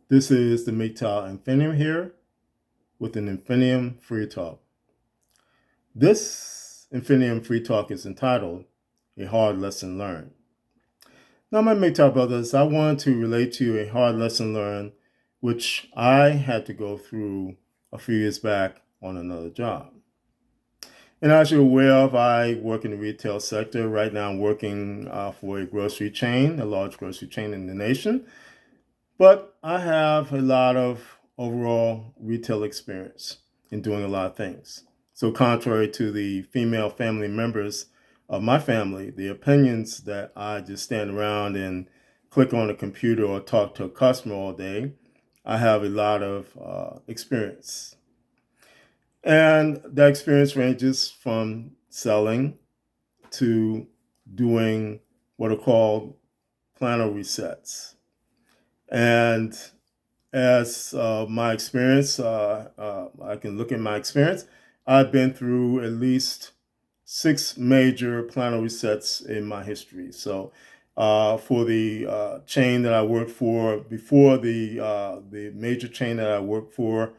This is the MGTOW Infinium here with an Infinium Free Talk. This Infinium Free Talk is entitled A Hard Lesson Learned. Now, my MGTOW brothers, I want to relate to you a hard lesson learned which I had to go through a few years back on another job. And as you're aware of, I work in the retail sector. Right now, I'm working for a grocery chain, a large grocery chain in the nation. But I have a lot of overall retail experience in doing a lot of things. So, contrary to the female family members of my family, the opinions that I just stand around and click on a computer or talk to a customer all day, I have a lot of experience. And that experience ranges from selling to doing what are called planner resets. And as my experience, I can look at my experience. I've been through at least 6 major planner resets in my history. So, for the chain that I worked for before the major chain that I worked for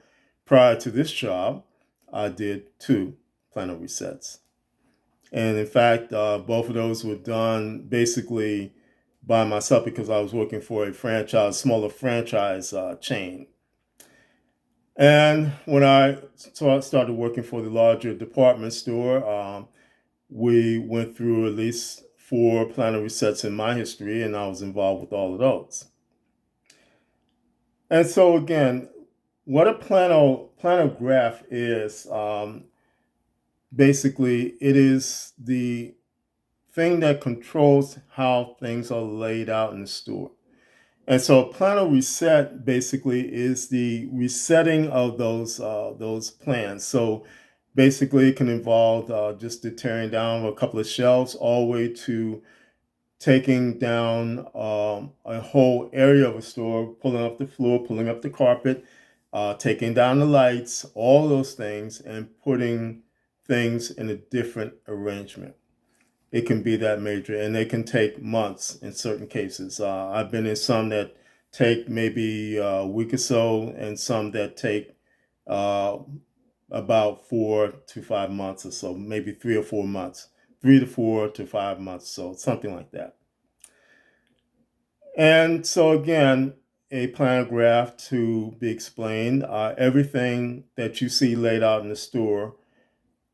prior to this job, I did 2 planner resets. And in fact, both of those were done basically by myself because I was working for a franchise, smaller franchise chain. And when I started working for the larger department store, we went through at least 4 planner resets in my history, and I was involved with all of those. And so again, what a planograph is, basically, it is the thing that controls how things are laid out in the store. And so a planner reset basically is the resetting of those plans. So basically, it can involve just the tearing down of a couple of shelves, all the way to taking down a whole area of a store, pulling up the floor, pulling up the carpet, taking down the lights, all those things, and putting things in a different arrangement. It can be that major, and they can take months in certain cases. I've been in some that take maybe a week or so, and some that take uh, about 4 to 5 months or so, maybe 3 or 4 months, 3 to 4 to 5 months, so something like that. And so again, a planograph to be explained. Everything that you see laid out in the store,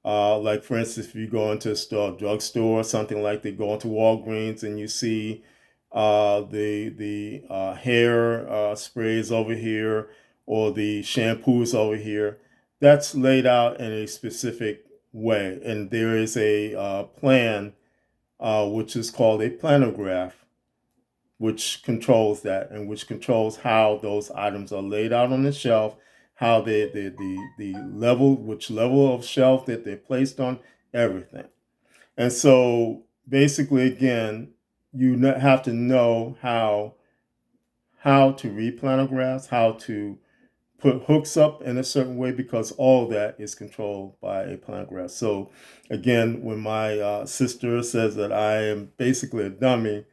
like for instance, if you go into a store, drugstore, or something like that, go into Walgreens and you see the hair sprays over here or the shampoos over here. That's laid out in a specific way, and there is a plan which is called a planograph, which controls that and which controls how those items are laid out on the shelf, how the level, which level of shelf that they're placed on, everything. And so basically, again, you have to know how to read planographs, how to put hooks up in a certain way, because all that is controlled by a planograph. So again, when my sister says that I am basically a dummy,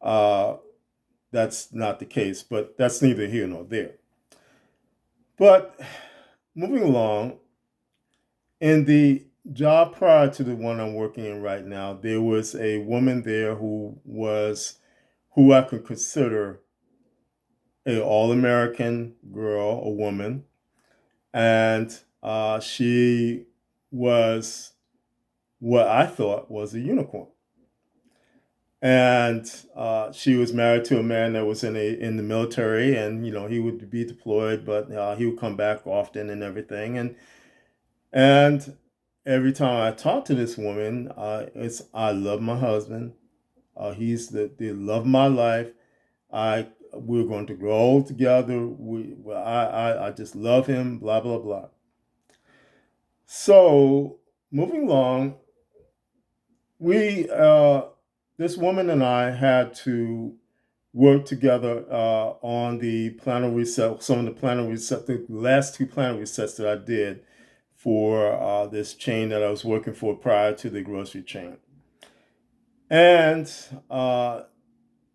uh, that's not the case, but that's neither here nor there. But moving along, in the job prior to the one I'm working in right now, there was a woman there who I could consider a all-American girl, a woman, and she was what I thought was a unicorn. And she was married to a man that was in the military, and he would be deployed, but he would come back often and everything. And every time I talk to this woman, it's I love my husband. He's the love of my life. We're going to grow old together. I just love him. Blah blah blah. So moving along, we this woman and I had to work together on the planner reset, some of the planner reset, the last 2 planner resets that I did for this chain that I was working for prior to the grocery chain. And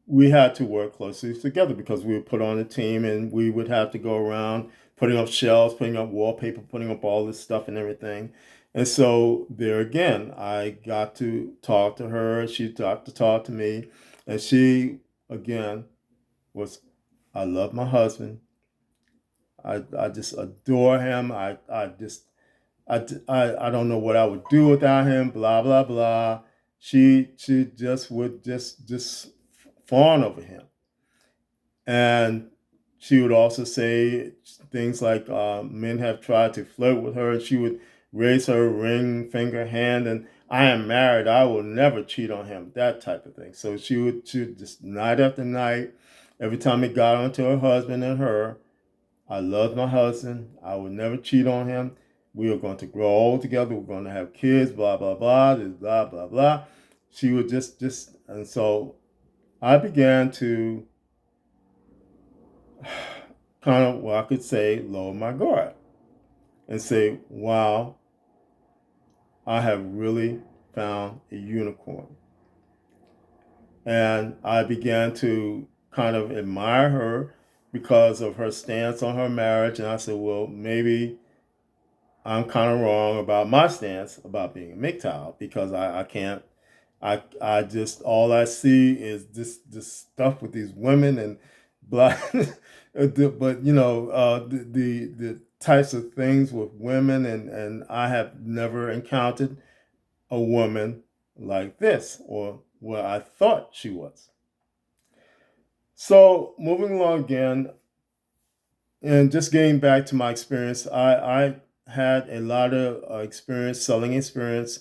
we had to work closely together because we were put on a team and we would have to go around putting up shelves, putting up wallpaper, putting up all this stuff and everything. And so there again, I got to talk to her. She got to talk to me. And she, again, was, I love my husband. I just adore him. I don't know what I would do without him, blah, blah, blah. She just would just fawn over him. And she would also say things like men have tried to flirt with her. She would raise her ring finger hand and I am married. I will never cheat on him. That type of thing. So she would just night after night, every time it got onto her husband and her, I love my husband. I would never cheat on him. We are going to grow old together. We're going to have kids, blah, blah, blah, this, blah, blah, blah. She would and so I began to kind of, well, I could say, lower my guard and say, wow, I have really found a unicorn. And I began to kind of admire her because of her stance on her marriage. And I said, well, maybe I'm kind of wrong about my stance about being a MGTOW because I can't. I just all I see is this stuff with these women and black, but the types of things with women and I have never encountered a woman like this or what I thought she was. So moving along again, and just getting back to my experience, I had a lot of experience, selling experience,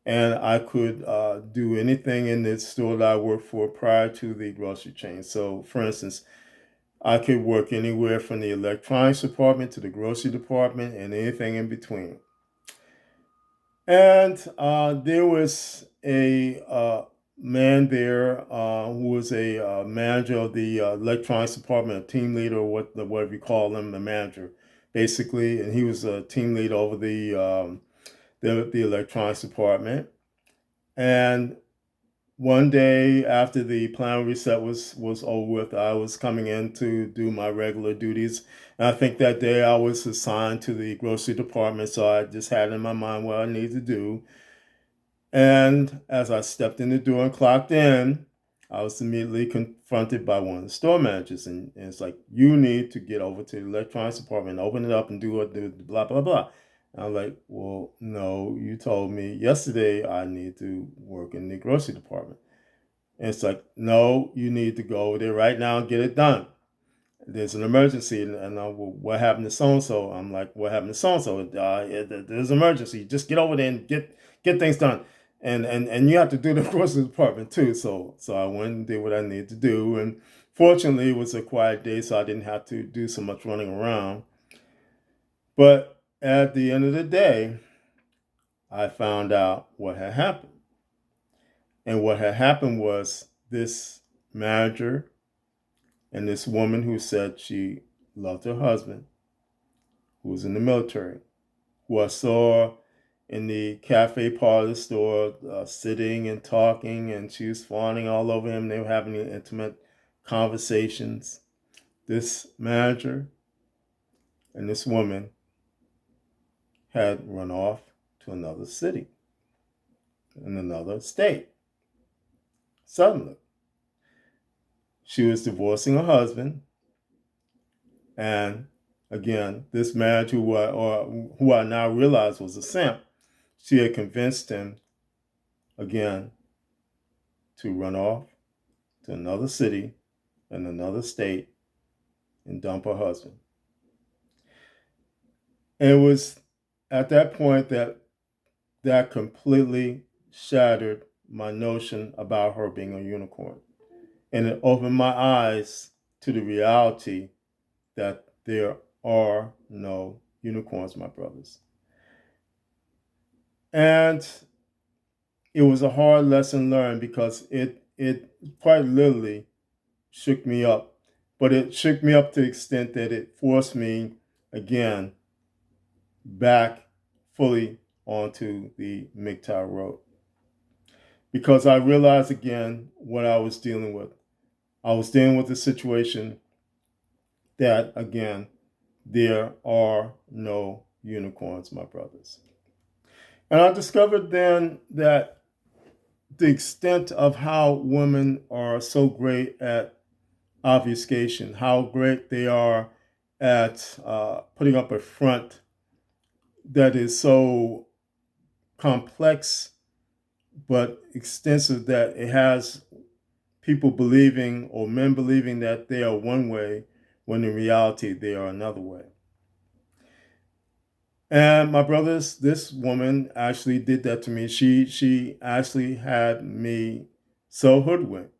and I could do anything in the store that I worked for prior to the grocery chain. So, for instance, I could work anywhere from the electronics department to the grocery department and anything in between. And there was a man there who was a manager of the electronics department, a team leader, or whatever you call him, the manager, basically. And he was a team lead over the electronics department. And one day after the plan reset was over with, I was coming in to do my regular duties. And I think that day I was assigned to the grocery department, so I just had in my mind what I needed to do. And as I stepped in the door and clocked in, I was immediately confronted by one of the store managers. And it's like, you need to get over to the electronics department, open it up and do what, blah, blah, blah. And I'm like, well, no, you told me yesterday I need to work in the grocery department. And it's like, no, you need to go over there right now and get it done. There's an emergency. And well, what happened to so and so? I'm like, what happened to so and so? There's an emergency. Just get over there and get things done. And you have to do the grocery department too. So I went and did what I needed to do. And fortunately, it was a quiet day, so I didn't have to do so much running around. But at the end of the day, I found out what had happened. And what had happened was this manager and this woman who said she loved her husband, who was in the military, who I saw in the cafe part of the store sitting and talking, and she was fawning all over him. They were having intimate conversations. This manager and this woman had run off to another city in another state. Suddenly, she was divorcing her husband, and again, this manager who I now realize was a simp, she had convinced him again to run off to another city in another state and dump her husband. And it was at that point that completely shattered my notion about her being a unicorn. And it opened my eyes to the reality that there are no unicorns, my brothers. And it was a hard lesson learned because it quite literally shook me up. But it shook me up to the extent that it forced me again back fully onto the MGTOW. Road. Because I realized again what I was dealing with. I was dealing with a situation that, again, there are no unicorns, my brothers. And I discovered then that the extent of how women are so great at obfuscation, how great they are at putting up a front that is so complex but extensive that it has people believing or men believing that they are one way when in reality they are another way. And my brothers, this woman actually did that to me. She actually had me so hoodwinked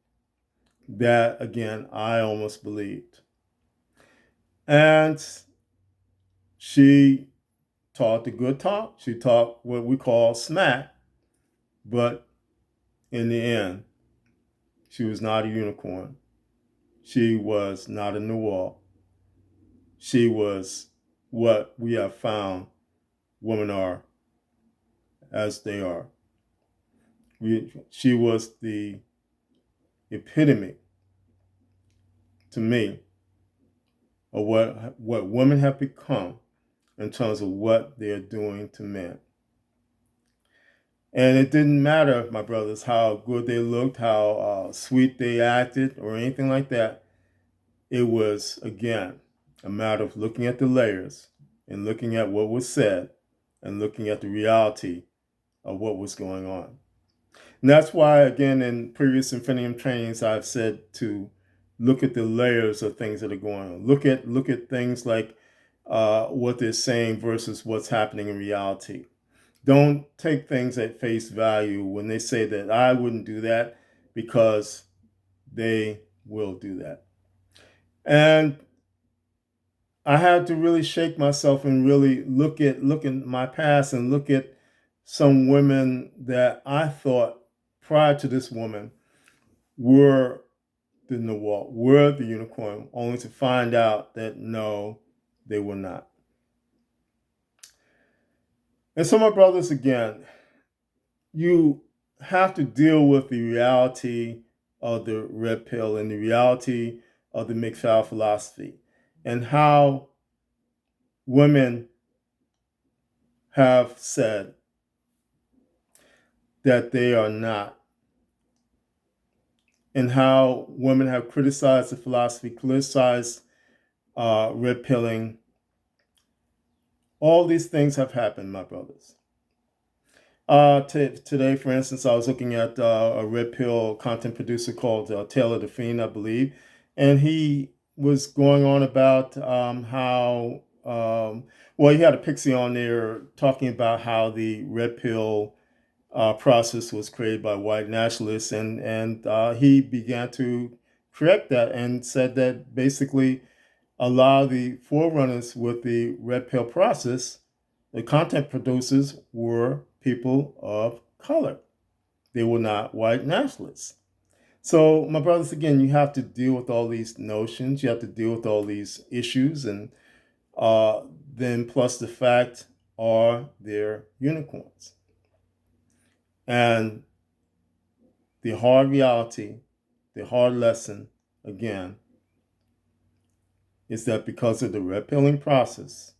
that again I almost believed. And she talked a good talk. She talked what we call smack, but in the end, she was not a unicorn. She was not a Noir. She was what we have found women are as they are. She was the epitome to me of what women have become in terms of what they're doing to men. And it didn't matter, my brothers, how good they looked, how sweet they acted, or anything like that. It was, again, a matter of looking at the layers and looking at what was said and looking at the reality of what was going on. And that's why, again, in previous Infinium trainings, I've said to look at the layers of things that are going on. Look at things like what they're saying versus what's happening in reality. Don't take things at face value when they say that I wouldn't do that, because they will do that. And I had to really shake myself and really look at my past and look at some women that I thought prior to this woman were the Noir, were the unicorn, only to find out that no, they were not. And so, my brothers, again, you have to deal with the reality of the red pill and the reality of the MGTOW philosophy and how women have said that they are not, and how women have criticized the philosophy, criticized red pilling. All these things have happened, my brothers. Today, for instance, I was looking at a red pill content producer called Taylor Define, I believe, and he was going on about how, well, he had a pixie on there talking about how the red pill process was created by white nationalists, and he began to correct that and said that basically a lot of the forerunners with the red pill process, the content producers, were people of color. They were not white nationalists. So, my brothers, again, you have to deal with all these notions. You have to deal with all these issues, and then plus the fact, are there unicorns? And the hard reality, the hard lesson, again, is that because of the red pilling process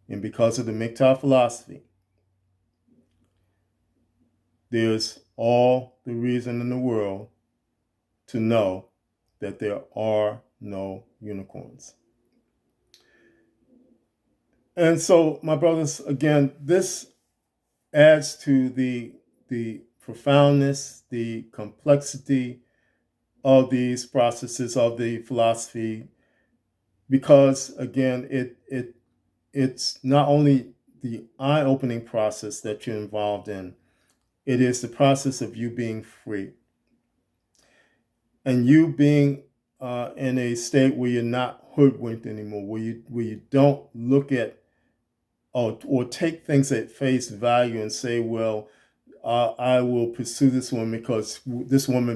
and because of the MGTOW philosophy, there's all the reason in the world to know that there are no unicorns. And so, my brothers, again, this adds to the profoundness, the complexity of these processes of the philosophy, because again, it's not only the eye-opening process that you're involved in, it is the process of you being free and you being in a state where you're not hoodwinked anymore, where you don't look at or take things at face value and say, well, I will pursue this woman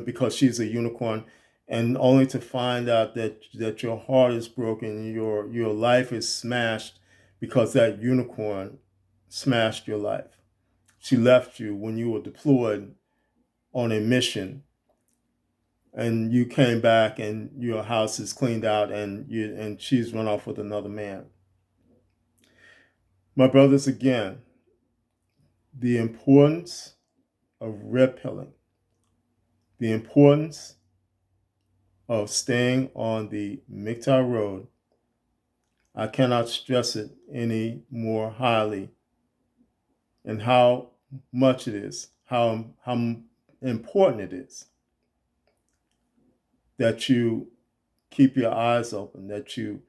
because she's a unicorn, and only to find out that your heart is broken, your life is smashed because that unicorn smashed your life. She left you when you were deployed on a mission and you came back and your house is cleaned out and she's run off with another man. My brothers, again, the importance of red pilling, the importance of staying on the MGTOW road, I cannot stress it any more highly, and how much it is, how important it is that you keep your eyes open, that you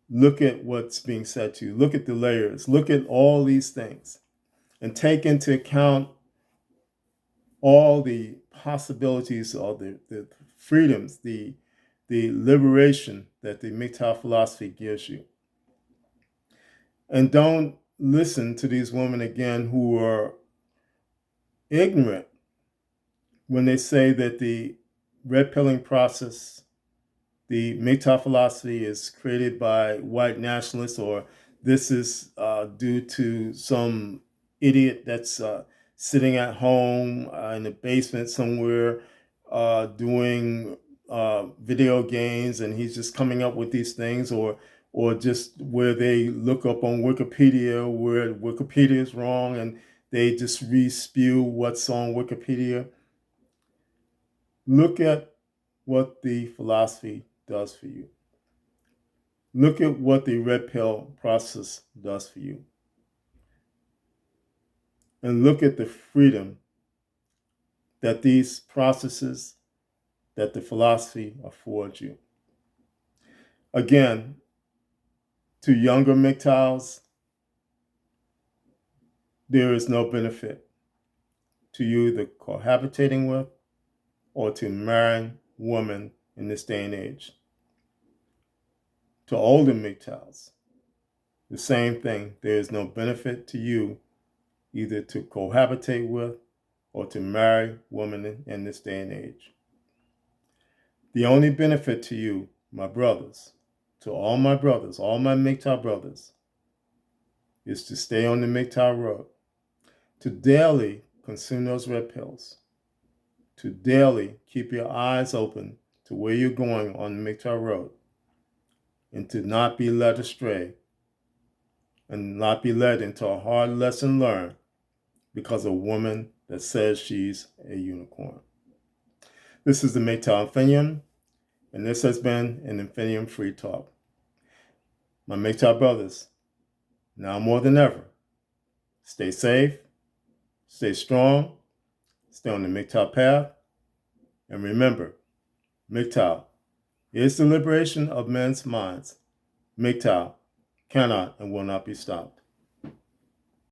look at what's being said to you, look at the layers, look at all these things, and take into account all the possibilities, all the freedoms, the liberation that the MGTOW philosophy gives you. And don't listen to these women again who are ignorant when they say that the red pilling process, the MGTOW philosophy, is created by white nationalists, or this is due to some idiot that's sitting at home in the basement somewhere doing video games, and he's just coming up with these things, or just where they look up on Wikipedia where Wikipedia is wrong and they just re-spew what's on Wikipedia. Look at what the philosophy does for you. Look at what the red pill process does for you. And look at the freedom that these processes, that the philosophy affords you. Again, to younger MGTOWs, there is no benefit to you either cohabitating with or to marrying women in this day and age. To older MGTOWs, the same thing. There is no benefit to you either to cohabitate with or to marry women in this day and age. The only benefit to you, my brothers, to all my brothers, all my MGTOW brothers, is to stay on the MGTOW road, to daily consume those red pills, to daily keep your eyes open to where you're going on the MGTOW road, and to not be led astray and not be led into a hard lesson learned because of a woman that says she's a unicorn. This is the MGTOW Infinium, and this has been an Infinium Free Talk. My MGTOW brothers, now more than ever, stay safe, stay strong, stay on the MGTOW path, and remember, MGTOW is the liberation of men's minds. MGTOW cannot and will not be stopped.